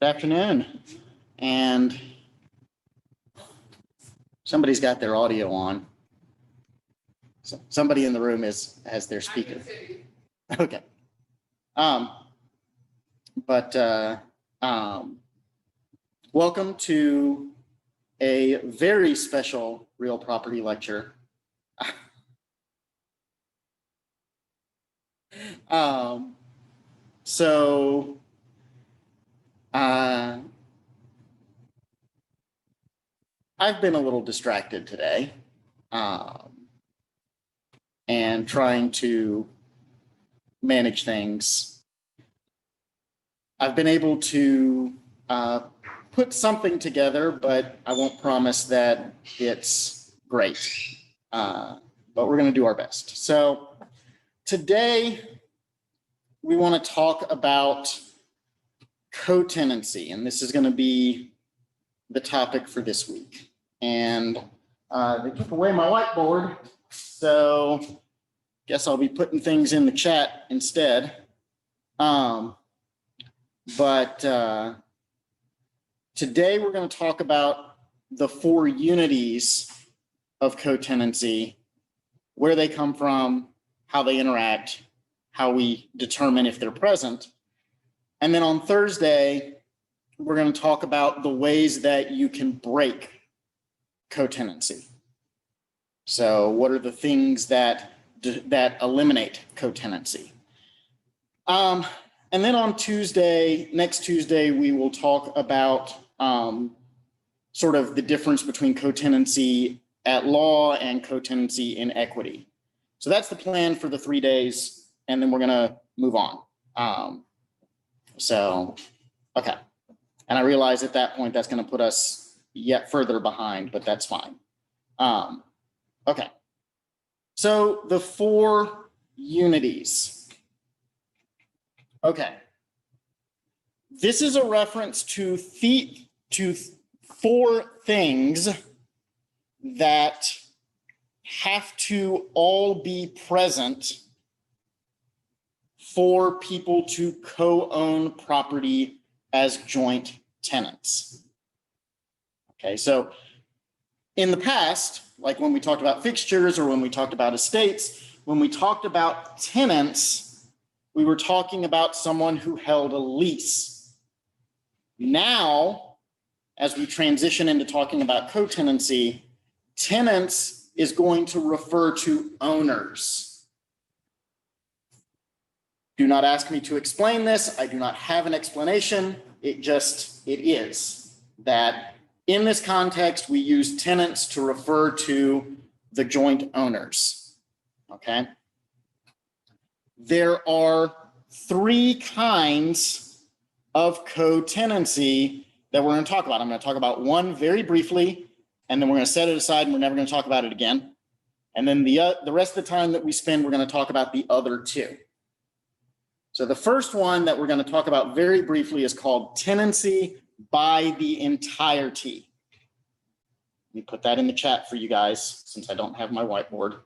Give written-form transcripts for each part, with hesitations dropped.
Good afternoon. And somebody's got their audio on. So somebody in the room has their speaker. Okay. Welcome to a very special real property lecture. I've been a little distracted today and trying to manage things. I've been able to put something together, but I won't promise that it's great. But we're going to do our best. So today we want to talk about co-tenancy, and this is going to be the topic for this week. And they took away my whiteboard, so guess I'll be putting things in the chat instead. Today we're going to talk about the 4 unities of co-tenancy, where they come from, how they interact, how we determine if they're present. And then on Thursday, we're going to talk about the ways that you can break co-tenancy. So what are the things that eliminate co-tenancy? And then on next Tuesday, we will talk about sort of the difference between co-tenancy at law and co-tenancy in equity. So that's the plan for the 3 days, and then we're going to move on. Okay. And I realize at that point that's going to put us yet further behind, but that's fine. Okay. So the 4 unities. Okay. This is a reference to 4 things that have to all be present for people to co-own property as joint tenants. Okay, so in the past, like when we talked about fixtures or when we talked about estates, when we talked about tenants, we were talking about someone who held a lease. Now, as we transition into talking about co-tenancy, tenants is going to refer to owners. Do not ask me to explain this. I do not have an explanation. It is that in this context, we use tenants to refer to the joint owners. Okay. There are 3 kinds of co-tenancy that we're going to talk about. I'm going to talk about one very briefly, and then we're going to set it aside and we're never going to talk about it again. And then the rest of the time that we spend, we're going to talk about the other 2. So the first one that we're going to talk about very briefly is called tenancy by the entirety. Let me put that in the chat for you guys since I don't have my whiteboard.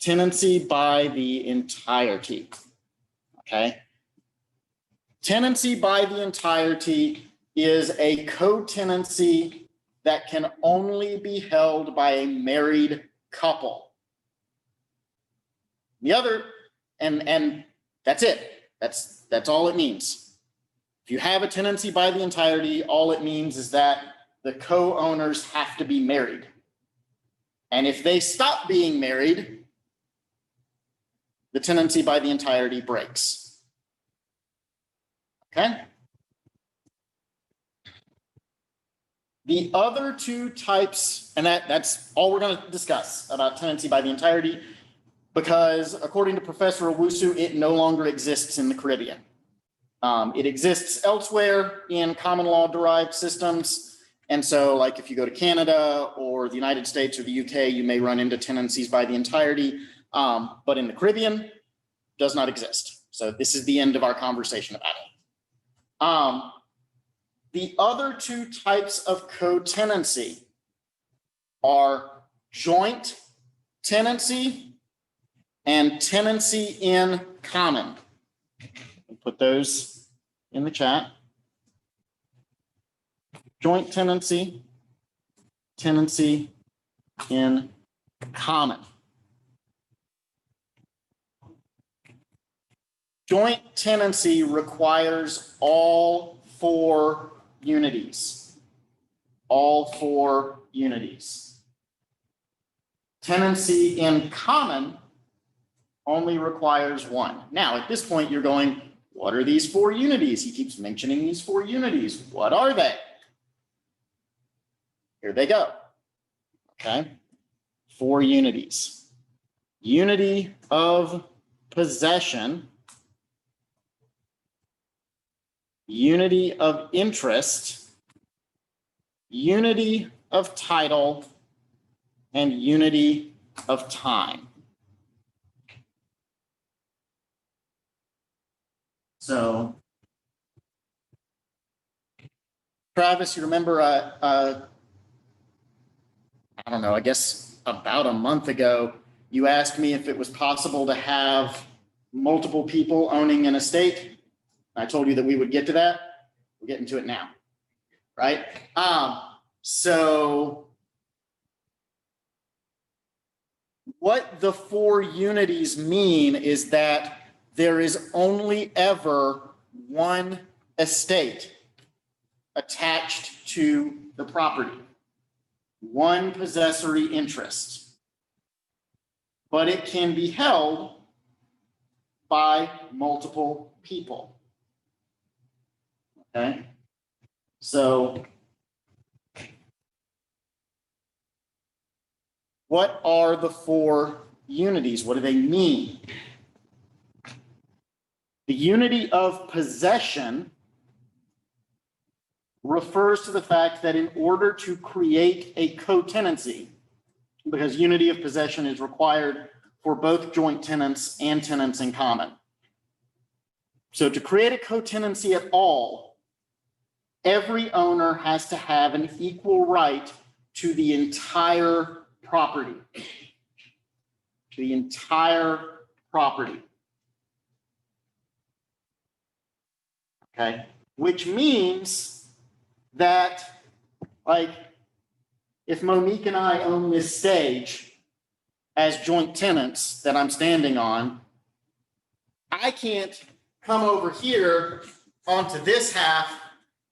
Tenancy by the entirety. Okay. Tenancy by the entirety is a co-tenancy that can only be held by a married couple. The other, and that's it. That's all it means. If you have a tenancy by the entirety, all it means is that the co-owners have to be married. And if they stop being married, the tenancy by the entirety breaks. Okay? The other 2 types, and that's all we're going to discuss about tenancy by the entirety, because according to Professor Owusu, it no longer exists in the Caribbean. It exists elsewhere in common law derived systems. And so like if you go to Canada or the United States or the UK, you may run into tenancies by the entirety, but in the Caribbean, does not exist. So this is the end of our conversation about it. The other 2 types of co-tenancy are joint tenancy and tenancy in common. Put those in the chat. joint tenancy, tenancy in common. Joint tenancy requires all four unities. All four unities. Tenancy in common only requires one. Now, at this point, you're going, what are these four unities? He keeps mentioning these four unities. What are they? Here they go. Okay. Four unities. Unity of possession, unity of interest, unity of title, and unity of time. So, Travis, you remember, I don't know, I guess about a month ago, you asked me if it was possible to have multiple people owning an estate. I told you that we would get to that. We're getting to it now, right? So what the four unities mean is that there is only ever one estate attached to the property, one possessory interest, but it can be held by multiple people. Okay, so what are the four unities? What do they mean? The unity of possession refers to the fact that in order to create a co-tenancy, because unity of possession is required for both joint tenants and tenants in common. So to create a co-tenancy at all, every owner has to have an equal right to the entire property. The entire property. Okay, which means that, like, if Monique and I own this stage as joint tenants that I'm standing on, I can't come over here onto this half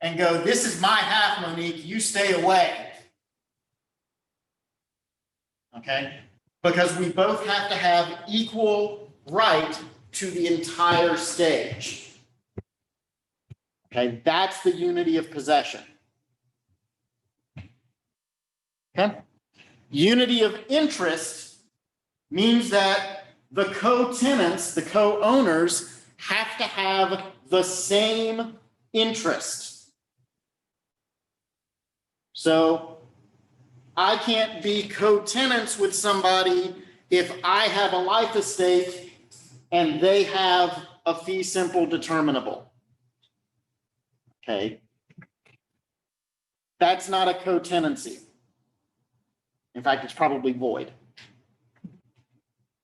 and go, this is my half, Monique, you stay away. Okay? Because we both have to have equal right to the entire stage. Okay, that's the unity of possession. Okay? Unity of interest means that the co-tenants, the co-owners, have to have the same interest. So I can't be co-tenants with somebody if I have a life estate and they have a fee simple determinable. Okay. That's not a co-tenancy. In fact, it's probably void.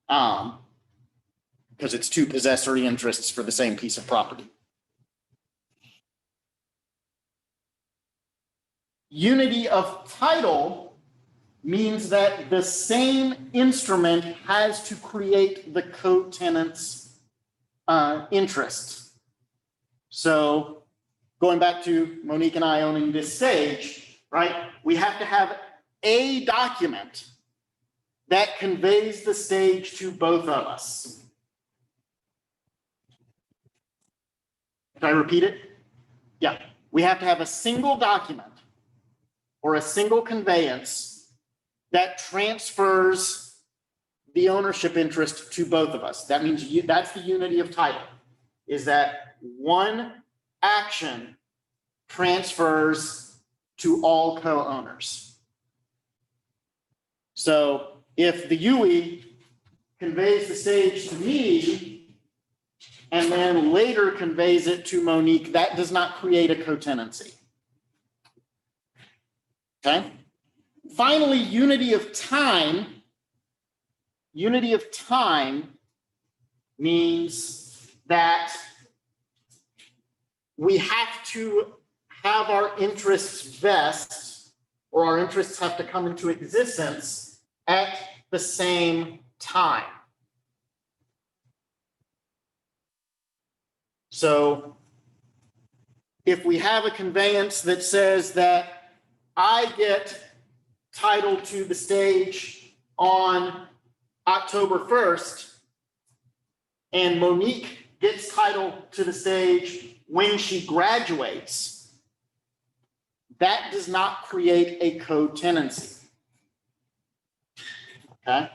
Because it's two possessory interests for the same piece of property. Unity of title means that the same instrument has to create the co-tenant's interest. So going back to Monique and I owning this stage, right? We have to have a document that conveys the stage to both of us. Can I repeat it? Yeah, we have to have a single document or a single conveyance that transfers the ownership interest to both of us. That means that's the unity of title, is that one action transfers to all co-owners. So if the UE conveys the stage to me and then later conveys it to Monique, that does not create a co-tenancy. Okay. Finally, unity of time. Unity of time means that we have to have our interests vest, or our interests have to come into existence at the same time. So if we have a conveyance that says that I get title to the stage on October 1st, and Monique gets title to the stage when she graduates, that does not create a co-tenancy. Okay?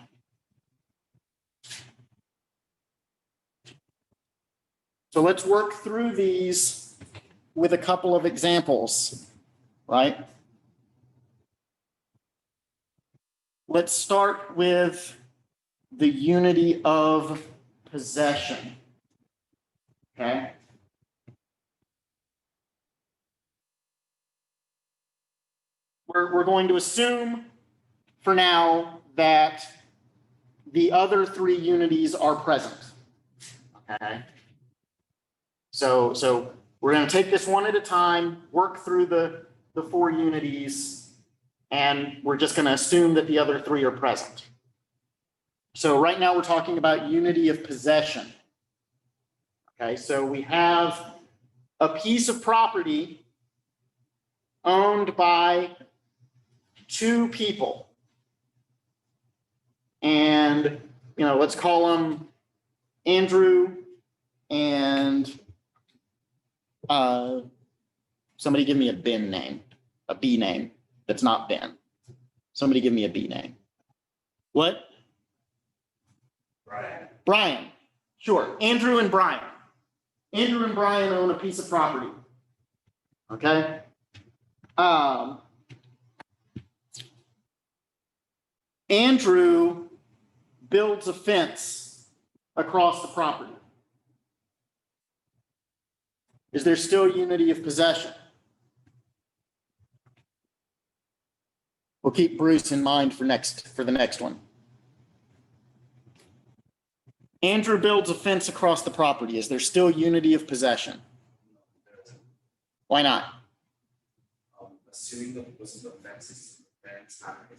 So let's work through these with a couple of examples, right? Let's start with the unity of possession. Okay? We're going to assume for now that the other three unities are present. Okay? So we're going to take this one at a time, work through the four unities, and we're just going to assume that the other three are present. So right now we're talking about unity of possession. Okay, so we have a piece of property owned by two people. And, let's call them Andrew and somebody give me a Ben name, a B name that's not Ben. Somebody give me a B name. What? Brian. Sure. Andrew and Brian. Andrew and Brian own a piece of property. Okay. Andrew builds a fence across the property. Is there still unity of possession? We'll keep Bruce in mind for the next one. Andrew builds a fence across the property. Is there still unity of possession? Why not? Assuming the person of the fence is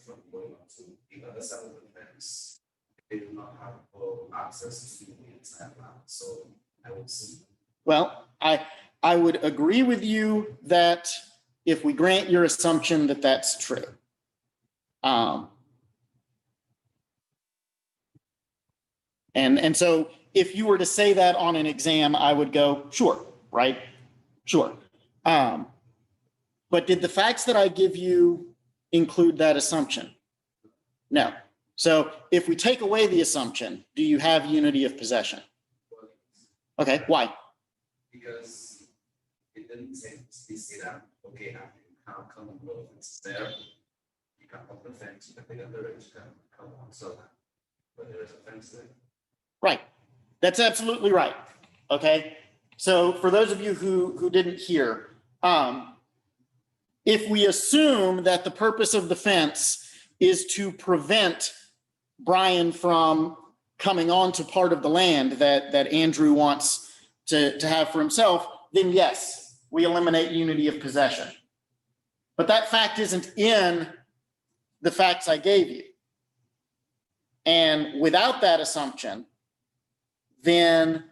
from going on to the other side of the fence, they do not have full access to the inside land. So I would see. Well, I would agree with you that if we grant your assumption that that's true. And so if you were to say that on an exam, I would go, sure, right? Sure. But did the facts that I give you include that assumption? No. So if we take away the assumption, do you have unity of possession? Okay, why? Because it didn't say that, okay, now you can't come and go, it's there. You can open the fence, you can take under it, you can come on, so that, but there is a fence there. Right. That's absolutely right. Okay. So for those of you who didn't hear, if we assume that the purpose of the fence is to prevent Brian from coming onto part of the land that Andrew wants to have for himself, then yes, we eliminate unity of possession. But that fact isn't in the facts I gave you. And without that assumption, then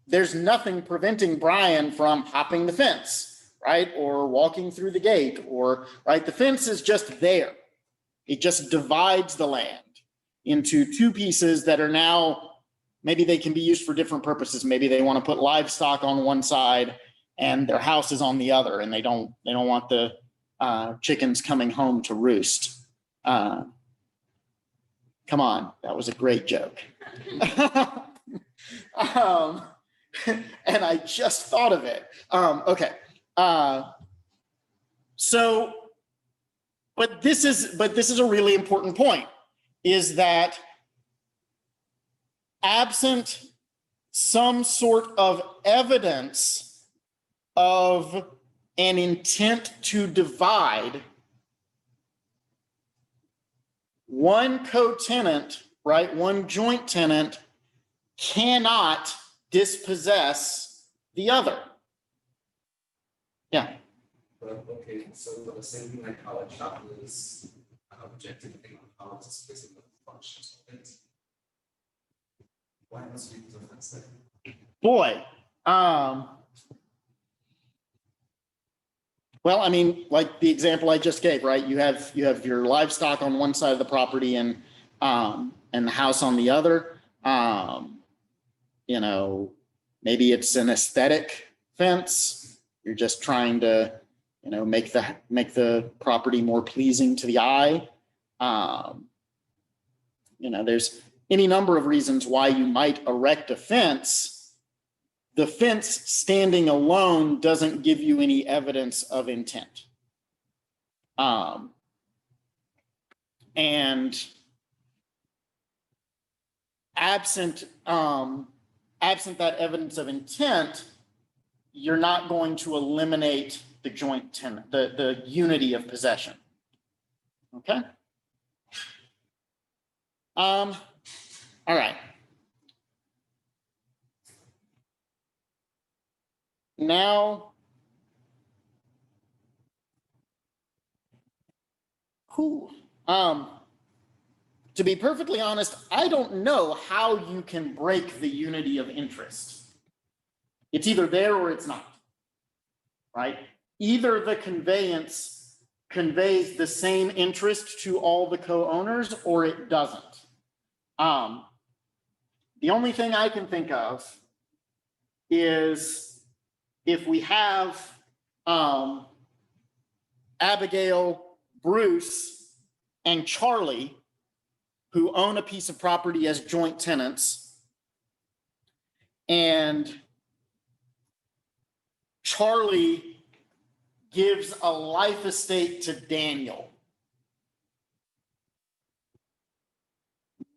there's nothing preventing Brian from hopping the fence, right? Or walking through the gate, or, right? The fence is just there. It just divides the land into two pieces that are now, maybe they can be used for different purposes. Maybe they want to put livestock on one side and their house is on the other, and they don't want the chickens coming home to roost. Come on, that was a great joke. And I just thought of it. Okay. But this is a really important point, is that absent some sort of evidence of an intent to divide, one co-tenant, right, one joint tenant cannot dispossess the other. Yeah. But okay, so for the same thing like how a child is an objective thing on how it's specific functions of it. Why must we use a fence then? Boy, well, I mean, like the example I just gave, right? You have your livestock on one side of the property and the house on the other. You know, maybe it's an aesthetic fence. You're just trying to, you know, make the property more pleasing to the eye. You know, there's any number of reasons why you might erect a fence. The fence standing alone doesn't give you any evidence of intent. And absent that evidence of intent, you're not going to eliminate the joint tenant, the unity of possession. Okay. All right. Now, to be perfectly honest, I don't know how you can break the unity of interest. It's either there or it's not, right? Either the conveyance conveys the same interest to all the co-owners or it doesn't. The only thing I can think of is if we have Abigail, Bruce, and Charlie, who own a piece of property as joint tenants, and Charlie gives a life estate to Daniel.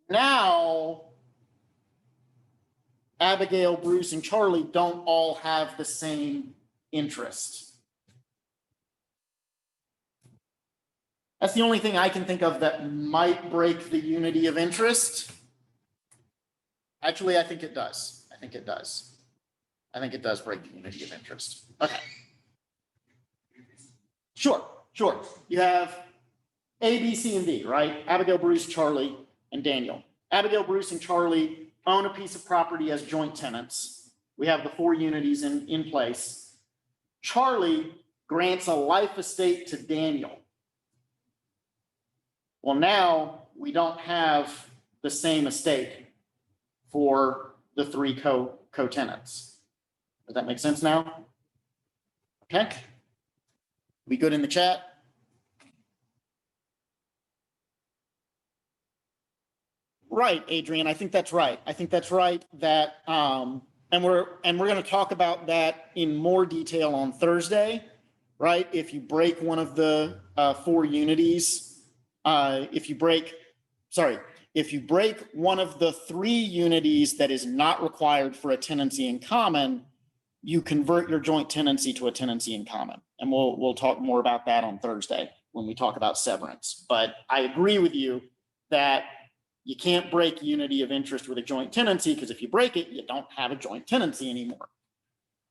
Now, Abigail, Bruce, and Charlie don't all have the same interest. That's the only thing I can think of that might break the unity of interest. Actually, I think it does. I think it does. I think it does break the unity of interest. Okay. Sure. You have A, B, C, and D, right? Abigail, Bruce, Charlie, and Daniel. Abigail, Bruce, and Charlie own a piece of property as joint tenants. We have the 4 unities in place. Charlie grants a life estate to Daniel. Well, now we don't have the same estate for the 3 co-tenants. Does that make sense now? Okay. We good in the chat? Right, Adrian, I think that's right. I think that's right that, and we're going to talk about that in more detail on Thursday, right? If you break one of the 4 unities, if you break one of the 3 unities that is not required for a tenancy in common, you convert your joint tenancy to a tenancy in common. And we'll talk more about that on Thursday when we talk about severance. But I agree with you that you can't break unity of interest with a joint tenancy, because if you break it, you don't have a joint tenancy anymore.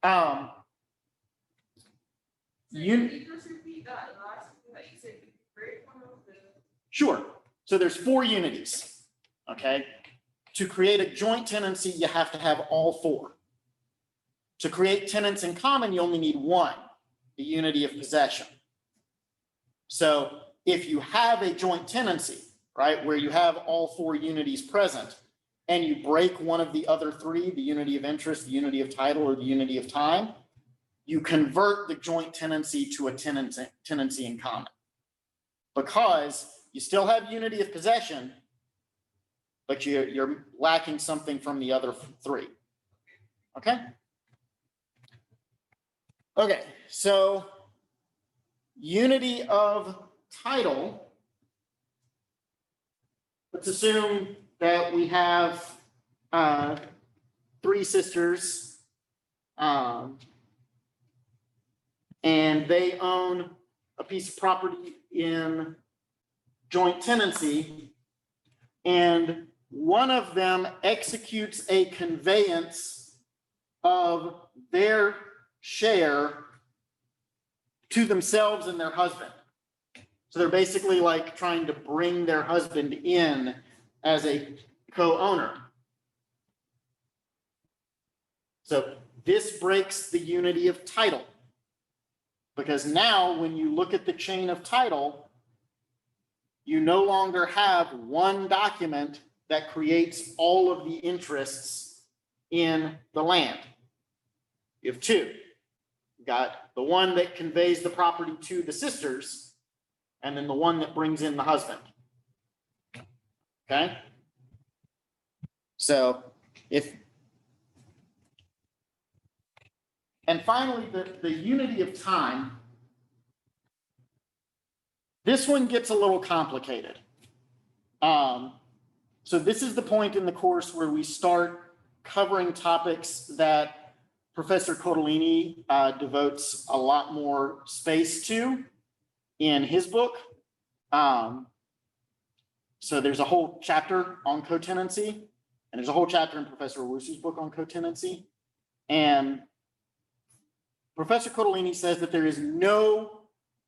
Can you just repeat that last thing that you said? Break one of the. Sure. So there's 4 unities. Okay. To create a joint tenancy, you have to have all 4. To create tenants in common, you only need 1, the unity of possession. So if you have a joint tenancy, right, where you have all 4 unities present, and you break one of the other 3, the unity of interest, the unity of title, or the unity of time, you convert the joint tenancy to a tenancy in common. Because you still have unity of possession, but you're lacking something from the other 3. Okay? Okay, so unity of title. Let's assume that we have 3 sisters, and they own a piece of property in joint tenancy, and one of them executes a conveyance of their share to themselves and their husband. So they're basically like trying to bring their husband in as a co-owner. So this breaks the unity of title. Because now when you look at the chain of title, you no longer have one document that creates all of the interests in the land. You have two. You got the one that conveys the property to the sisters, and then the one that brings in the husband. Okay? So and finally, the unity of time. This one gets a little complicated. So this is the point in the course where we start covering topics that Professor Cotolini devotes a lot more space to in his book. So there's a whole chapter on co-tenancy, and there's a whole chapter in Professor Owusu's book on co-tenancy. And Professor Cotolini says that there is no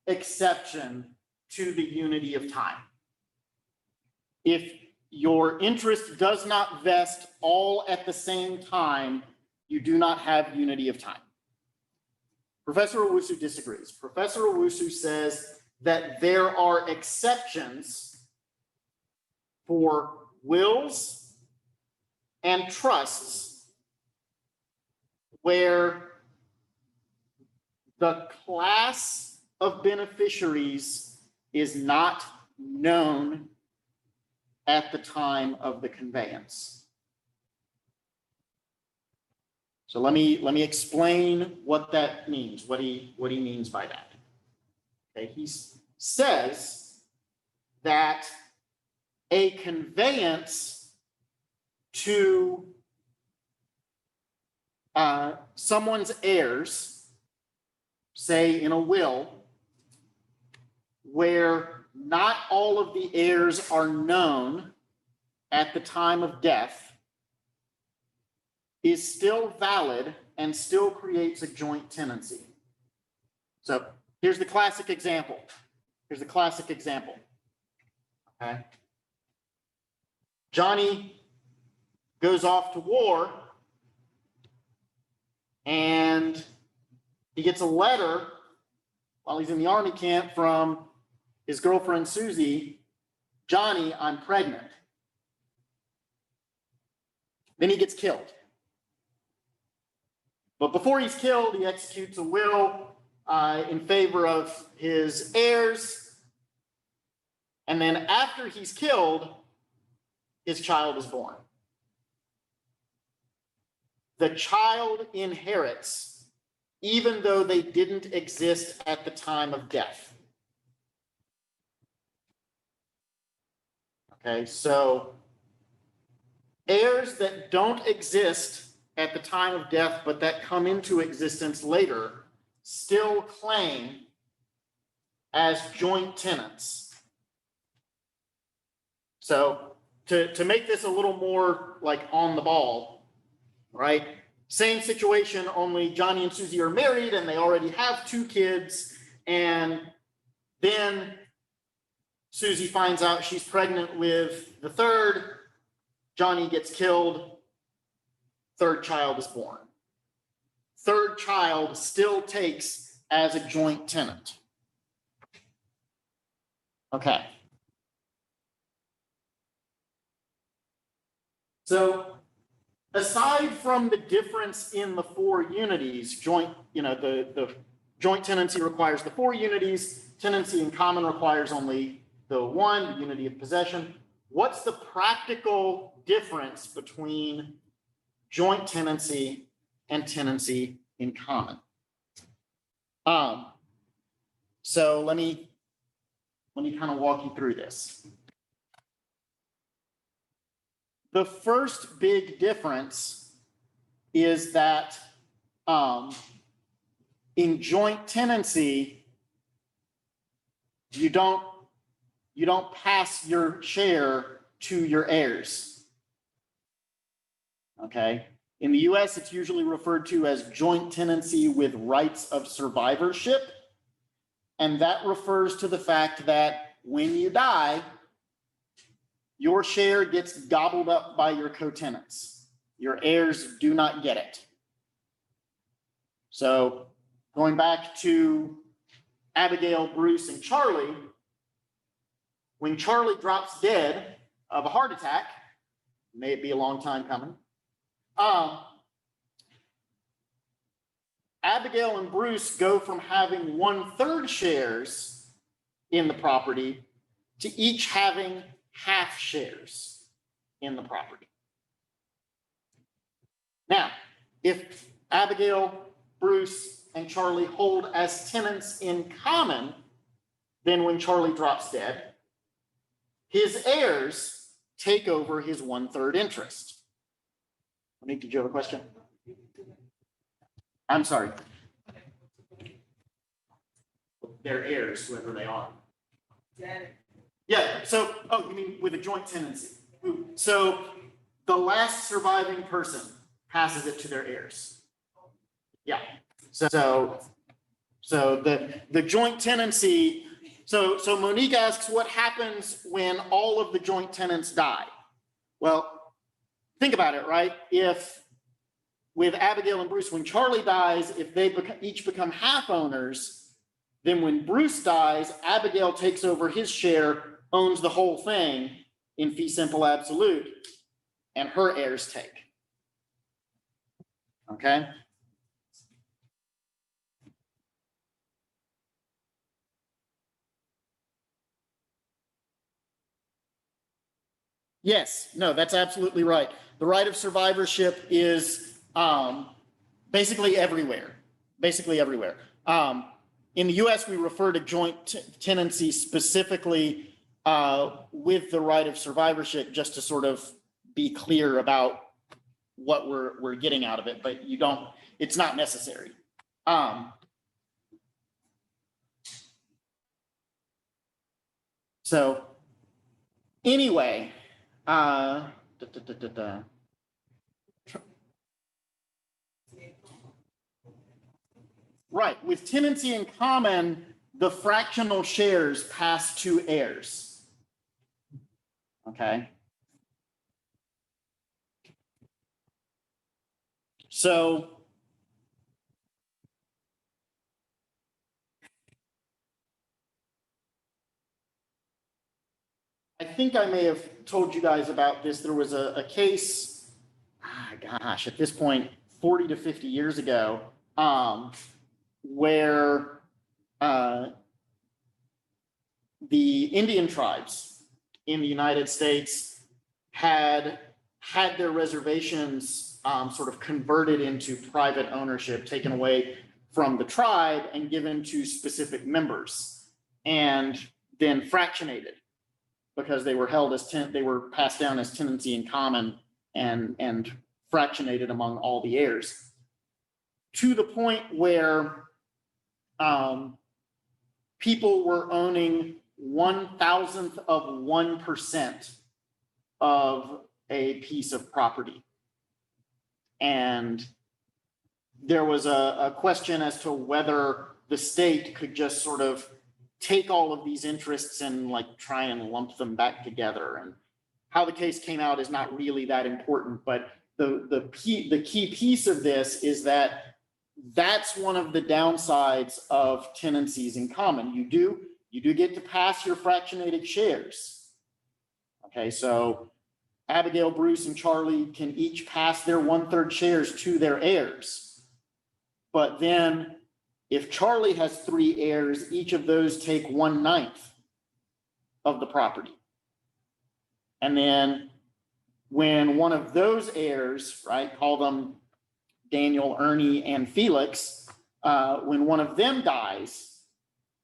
exception to the unity of time. If your interest does not vest all at the same time, you do not have unity of time. Professor Owusu disagrees. Professor Owusu says that there are exceptions for wills and trusts where the class of beneficiaries is not known at the time of the conveyance. So let me explain what that means, what he means by that. Okay, he says that a conveyance to someone's heirs, say in a will, where not all of the heirs are known at the time of death, is still valid and still creates a joint tenancy. So here's the classic example. Okay. Johnny goes off to war and he gets a letter while he's in the army camp from his girlfriend, Susie. Johnny, I'm pregnant. Then he gets killed. But before he's killed, he executes a will in favor of his heirs. And then after he's killed, his child is born. The child inherits, even though they didn't exist at the time of death. Okay, so heirs that don't exist at the time of death, but that come into existence later, still claim as joint tenants. So to make this a little more like on the ball, right? Same situation, only Johnny and Susie are married and they already have 2 kids. And then Susie finds out she's pregnant with the 3rd. Johnny gets killed. 3rd child is born. 3rd child still takes as a joint tenant. Okay. So aside from the difference in the 4 unities, the joint tenancy requires the 4 unities, tenancy in common requires only the 1, the unity of possession. What's the practical difference between joint tenancy and tenancy in common? So let me kind of walk you through this. The first big difference is that in joint tenancy, you don't pass your share to your heirs. Okay. In the US, it's usually referred to as joint tenancy with rights of survivorship. And that refers to the fact that when you die, your share gets gobbled up by your co-tenants. Your heirs do not get it. So going back to Abigail, Bruce, and Charlie, when Charlie drops dead of a heart attack, may it be a long time coming, Abigail and Bruce go from having 1/3 shares in the property to each having half shares in the property. Now, if Abigail, Bruce, and Charlie hold as tenants in common, then when Charlie drops dead, his heirs take over his 1/3 interest. Monique, did you have a question? I'm sorry. They're heirs, whoever they are. Yeah, so, oh, you mean with a joint tenancy? So the last surviving person passes it to their heirs. Yeah, so the joint tenancy, so Monique asks what happens when all of the joint tenants die? Well, think about it, right? If with Abigail and Bruce, when Charlie dies, if they each become half owners, then when Bruce dies, Abigail takes over his share, owns the whole thing in fee simple absolute, and her heirs take. Okay? Yes, no, that's absolutely right. The right of survivorship is basically everywhere. Basically everywhere. In the US, we refer to joint tenancy specifically with the right of survivorship, just to sort of be clear about what we're getting out of it, but you don't, it's not necessary. So anyway, right, with tenancy in common, the fractional shares pass to heirs. Okay. So I think I may have told you guys about this. There was a case, gosh, at this point, 40 to 50 years ago, where the Indian tribes in the United States had their reservations sort of converted into private ownership, taken away from the tribe and given to specific members, and then fractionated because they were held as they were passed down as tenancy in common and fractionated among all the heirs, to the point where people were owning 1,000th of 1% of a piece of property. And there was a question as to whether the state could just sort of take all of these interests and like try and lump them back together. And how the case came out is not really that important, but the key piece of this is that that's one of the downsides of tenancies in common. You do get to pass your fractionated shares. Okay, so Abigail, Bruce, and Charlie can each pass their 1/3 shares to their heirs. But then if Charlie has 3 heirs, each of those take 1/9 of the property. And then when one of those heirs, right, call them Daniel, Ernie, and Felix, when one of them dies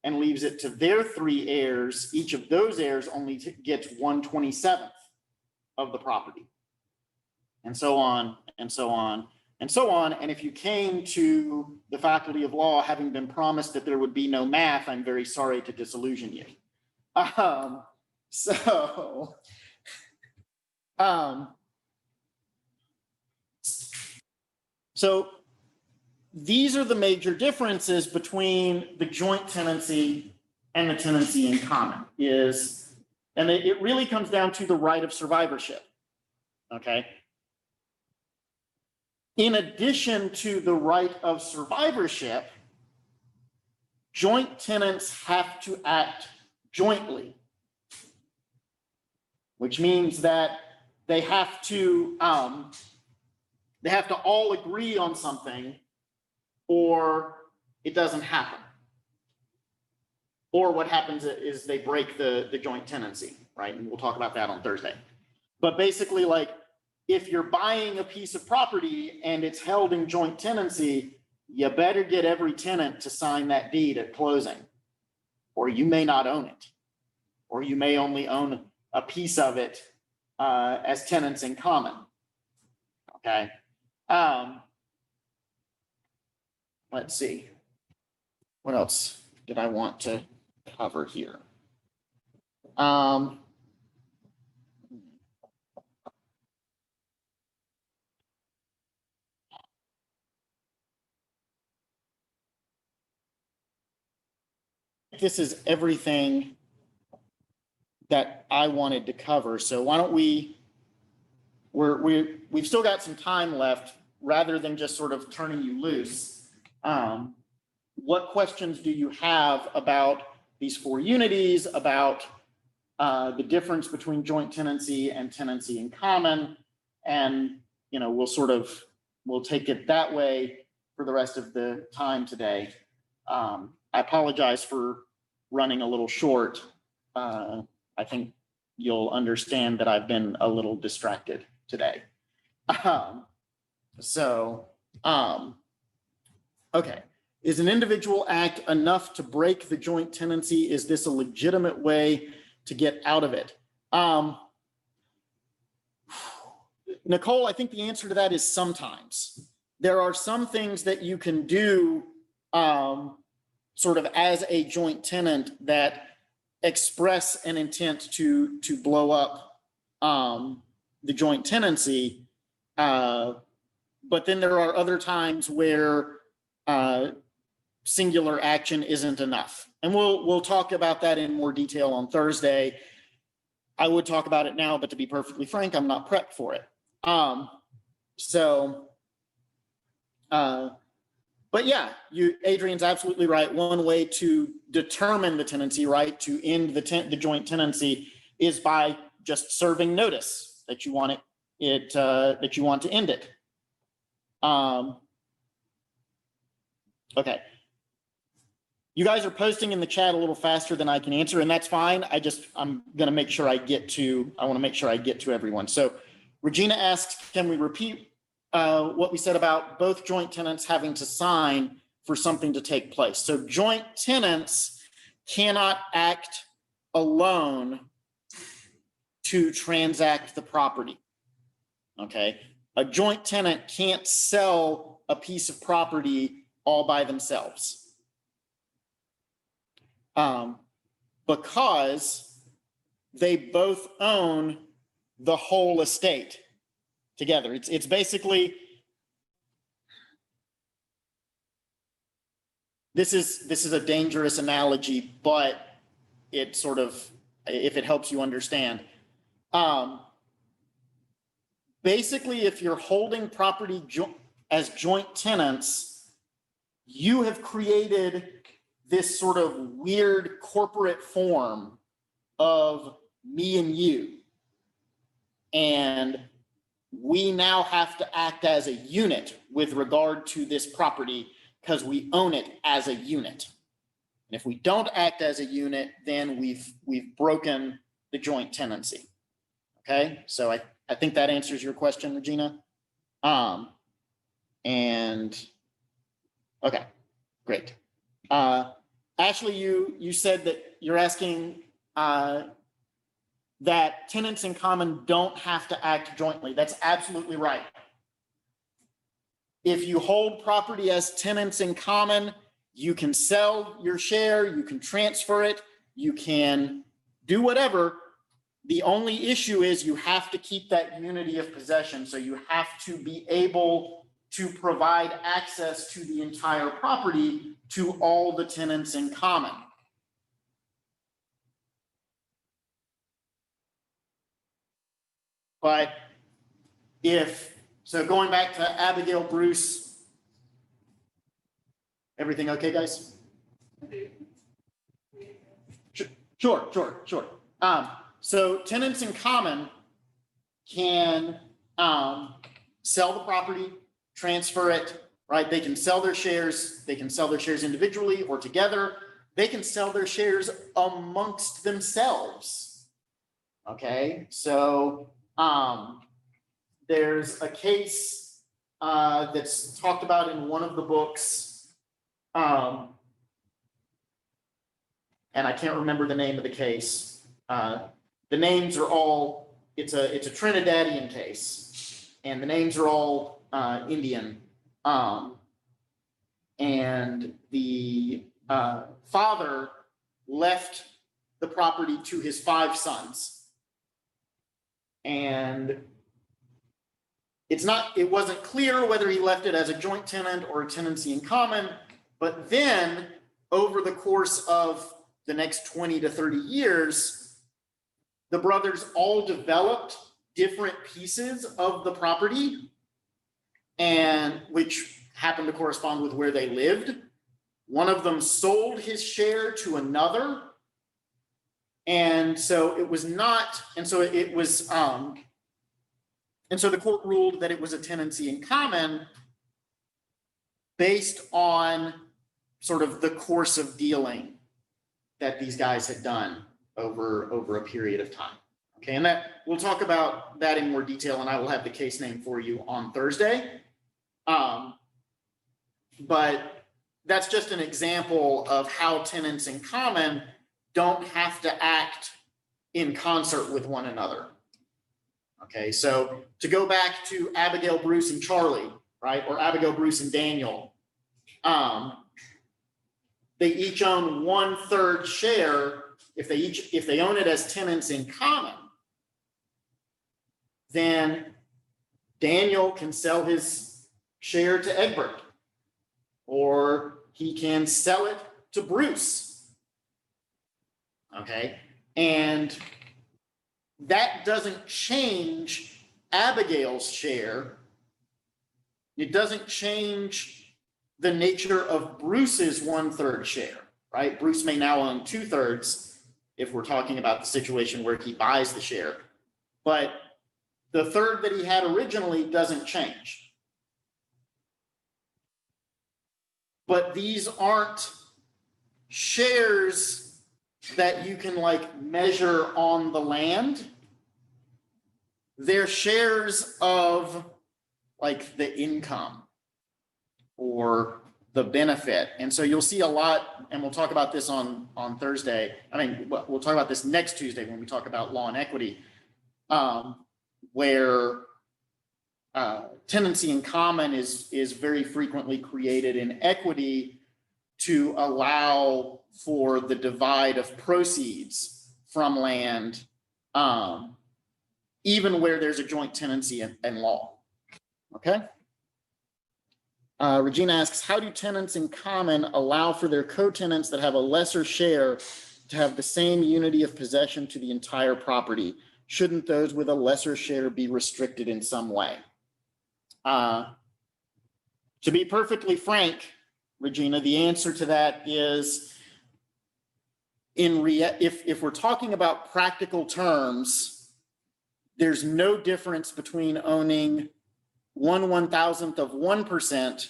and leaves it to their 3 heirs, each of those heirs only gets 1/27 of the property, and so on, and so on, and so on. And if you came to the Faculty of Law having been promised that there would be no math, I'm very sorry to disillusion you. So these are the major differences between the joint tenancy and the tenancy in common and it really comes down to the right of survivorship, okay? In addition to the right of survivorship, joint tenants have to act jointly, which means that they have to all agree on something or it doesn't happen. Or what happens is they break the joint tenancy, right? And we'll talk about that on Thursday. But basically, like, if you're buying a piece of property and it's held in joint tenancy, you better get every tenant to sign that deed at closing, or you may not own it, or you may only own a piece of it as tenants in common, okay? Let's see. What else did I want to cover here? This is everything that I wanted to cover. So why don't we've still got some time left rather than just sort of turning you loose. What questions do you have about these four unities, about the difference between joint tenancy and tenancy in common? And, you know, we'll take it that way for the rest of the time today. I apologize for running a little short. I think you'll understand that I've been a little distracted today. Okay. Is an individual act enough to break the joint tenancy? Is this a legitimate way to get out of it? Nicole, I think the answer to that is sometimes. There are some things that you can do sort of as a joint tenant that express an intent to blow up the joint tenancy. But then there are other times where singular action isn't enough. And we'll talk about that in more detail on Thursday. I would talk about it now, but to be perfectly frank, I'm not prepped for it. But yeah, Adrian's absolutely right. One way to determine the tenancy, right, to end the joint tenancy is by just serving notice that you want that you want to end it. Okay. You guys are posting in the chat a little faster than I can answer, and that's fine. I'm going to make sure I want to make sure I get to everyone. So Regina asks, can we repeat what we said about both joint tenants having to sign for something to take place? So joint tenants cannot act alone to transact the property. Okay. A joint tenant can't sell a piece of property all by themselves. Because they both own the whole estate together. It's basically, this is a dangerous analogy, but it sort of, if it helps you understand. Basically, if you're holding property as joint tenants, you have created this sort of weird corporate form of me and you. And we now have to act as a unit with regard to this property because we own it as a unit. And if we don't act as a unit, then we've broken the joint tenancy. Okay, so I think that answers your question, Regina. And okay, great. Ashley, you said that you're asking that tenants in common don't have to act jointly. That's absolutely right. If you hold property as tenants in common, you can sell your share, you can transfer it, you can do whatever. The only issue is you have to keep that unity of possession. So you have to be able to provide access to the entire property to all the tenants in common. But so going back to Abigail Bruce, everything okay, guys? Sure. So tenants in common can sell the property, transfer it, right? They can sell their shares. They can sell their shares individually or together. They can sell their shares amongst themselves. Okay, so there's a case that's talked about in one of the books, and I can't remember the name of the case. The names are all, it's a Trinidadian case, and the names are all Indian. And the father left the property to his 5 sons. And it wasn't clear whether he left it as a joint tenant or a tenancy in common, but then over the course of the next 20 to 30 years, the brothers all developed different pieces of the property, and which happened to correspond with where they lived. One of them sold his share to another. And so it was not, and so it was, and so the court ruled that it was a tenancy in common based on sort of the course of dealing that these guys had done over a period of time. Okay, and that we'll talk about that in more detail, and I will have the case name for you on Thursday. But that's just an example of how tenants in common don't have to act in concert with one another. Okay, so to go back to Abigail, Bruce, and Charlie, right, or Abigail, Bruce, and Daniel, they each own 1/3 share. If they own it as tenants in common, then Daniel can sell his share to Egbert, or he can sell it to Bruce. Okay, and that doesn't change Abigail's share. It doesn't change the nature of Bruce's 1/3 share, right? Bruce may now own 2/3 if we're talking about the situation where he buys the share, but the 1/3 that he had originally doesn't change. But these aren't shares that you can like measure on the land. They're shares of like the income or the benefit. And so you'll see a lot, and we'll talk about this on Thursday. I mean, we'll talk about this next Tuesday when we talk about law and equity, where tenancy in common is very frequently created in equity to allow for the divide of proceeds from land, even where there's a joint tenancy in law. Okay. Regina asks, how do tenants in common allow for their co-tenants that have a lesser share to have the same unity of possession to the entire property? Shouldn't those with a lesser share be restricted in some way? To be perfectly frank, Regina, the answer to that is, if we're talking about practical terms, there's no difference between owning 1/1000th of 1%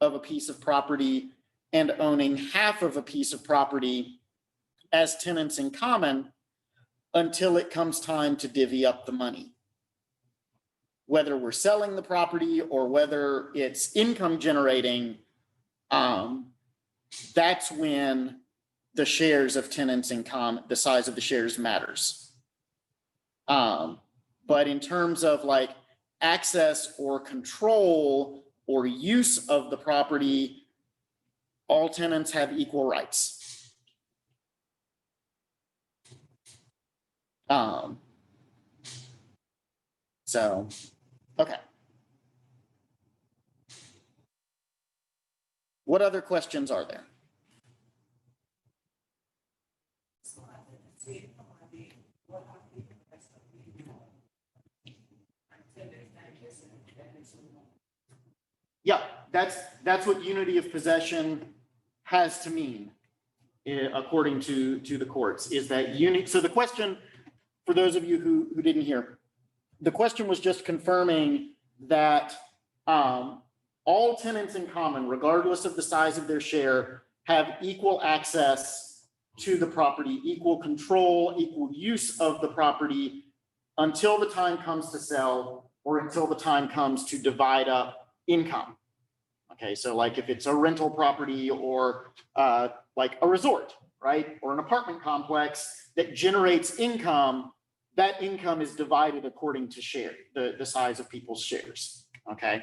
of a piece of property and owning half of a piece of property as tenants in common until it comes time to divvy up the money. Whether we're selling the property or whether it's income generating, that's when the shares of tenants in common, the size of the shares matters. But in terms of like access or control or use of the property, all tenants have equal rights. So, okay. What other questions are there? Yeah, that's what unity of possession has to mean, according to the courts, is that so the question, for those of you who didn't hear, the question was just confirming that all tenants in common, regardless of the size of their share, have equal access to the property, equal control, equal use of the property until the time comes to sell or until the time comes to divide up income. Okay, so like if it's a rental property or like a resort, right? Or an apartment complex that generates income, that income is divided according to share, the size of people's shares, okay?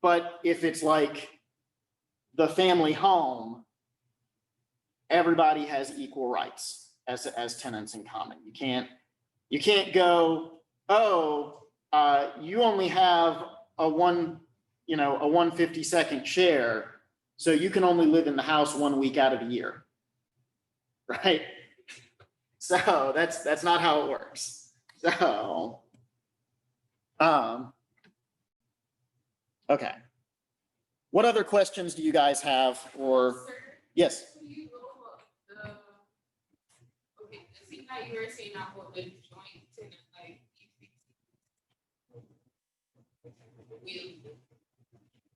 But if it's like the family home, everybody has equal rights as tenants in common. You can't go, oh, you only have a 1/52nd share, so you can only live in the house 1 week out of the year, right? So that's not how it works. So, okay. What other questions do you guys have? Or Sir, yes, do you know okay, it seems like you were saying that what the joint tenant, like,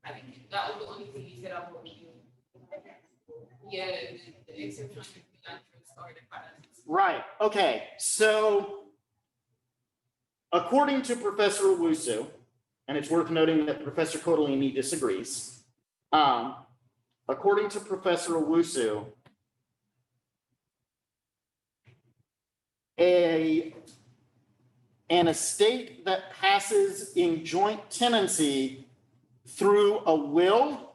I think that was the only thing you said about you. Yeah, the exception of the interest or the finance. right. Okay. So according to Professor Owusu, and it's worth noting that Professor Cotolini disagrees. According to Professor Owusu, an estate that passes in joint tenancy through a will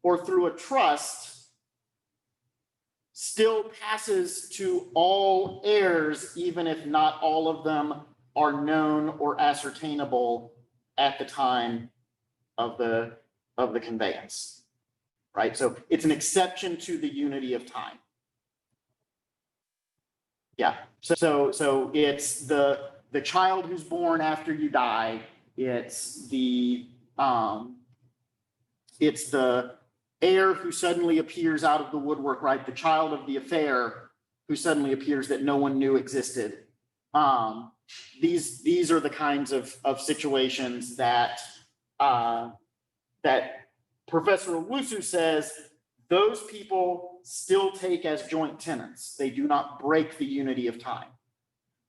or through a trust still passes to all heirs, even if not all of them are known or ascertainable at the time of the conveyance, right? So it's an exception to the unity of time. Yeah, so it's the child who's born after you die. It's the heir who suddenly appears out of the woodwork, right? The child of the affair who suddenly appears that no one knew existed. These are the kinds of situations that that Professor Owusu says those people still take as joint tenants. They do not break the unity of time.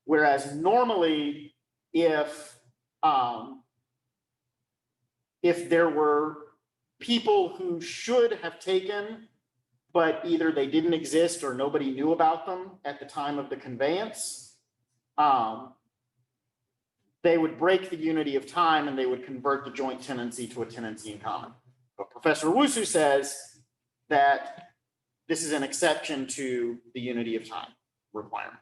Whereas normally, if there were people who should have taken, but either they didn't exist or nobody knew about them at the time of the conveyance, they would break the unity of time and they would convert the joint tenancy to a tenancy in common. But Professor Owusu says that this is an exception to the unity of time requirement.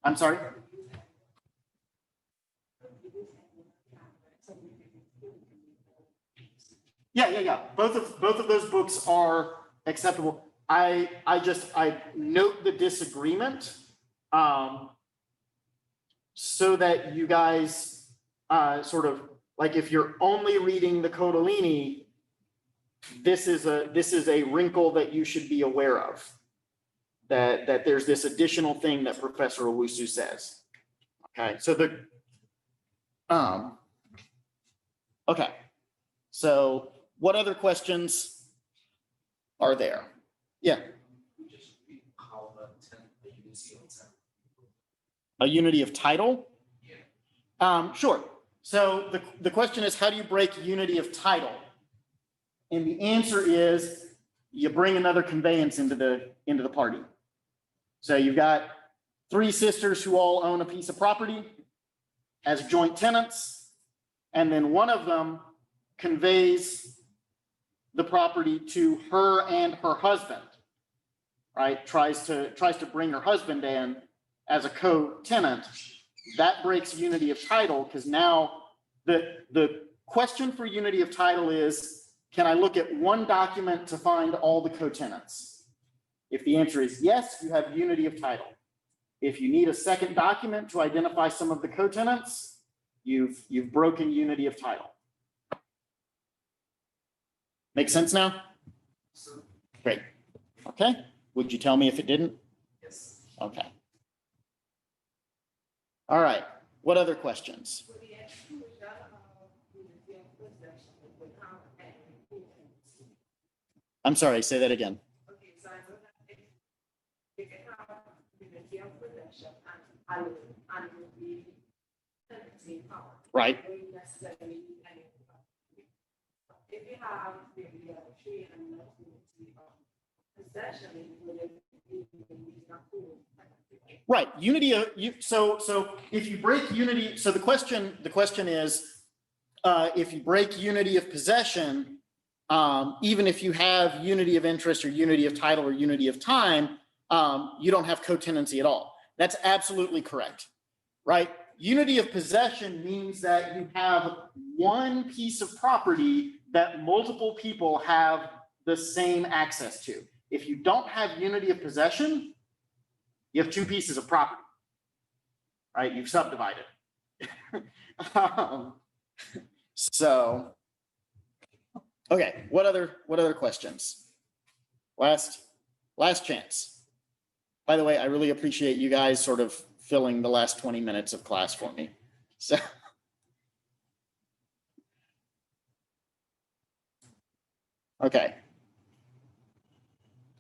I'm sorry? Yeah. Both of those books are acceptable. I note the disagreement so that you guys sort of, like, if you're only reading the Cotolini, this is a wrinkle that you should be aware of, that there's this additional thing that Professor Owusu says. Okay, so okay, so what other questions are there? Yeah. A unity of title? Yeah. Sure. So the question is, how do you break unity of title? And the answer is you bring another conveyance into the party. So you've got 3 sisters who all own a piece of property as joint tenants, and then one of them conveys the property to her and her husband, right? Tries to bring her husband in as a co-tenant. That breaks unity of title because now the question for unity of title is, can I look at one document to find all the co-tenants? If the answer is yes, you have unity of title. If you need a second document to identify some of the co-tenants, you've broken unity of title. Make sense now? So, Great. Okay. Would you tell me if it didn't? yes. Okay. All right. What other questions? For the exclusion of unity of possession without any co-tenancy. I'm sorry, say that again. Okay, so I know that if you have unity of possession and would be tenancy power. Right. You don't necessarily need any. If you have maybe a tree and not unity of possession, it wouldn't be not cool. Right. Unity of so if you break unity, so the question is, if you break unity of possession, even if you have unity of interest or unity of title or unity of time, you don't have co-tenancy at all. That's absolutely correct, right? Unity of possession means that you have one piece of property that multiple people have the same access to. If you don't have unity of possession, you have two pieces of property, right? You've subdivided. So, okay, what other questions? Last chance. By the way, I really appreciate you guys sort of filling the last 20 minutes of class for me. So, okay.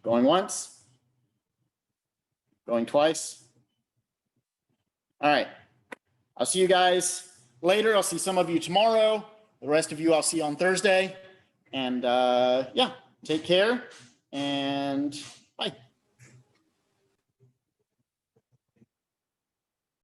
Going once? Going twice? All right. I'll see you guys later. I'll see some of you tomorrow. The rest of you I'll see on Thursday. And yeah, take care and bye.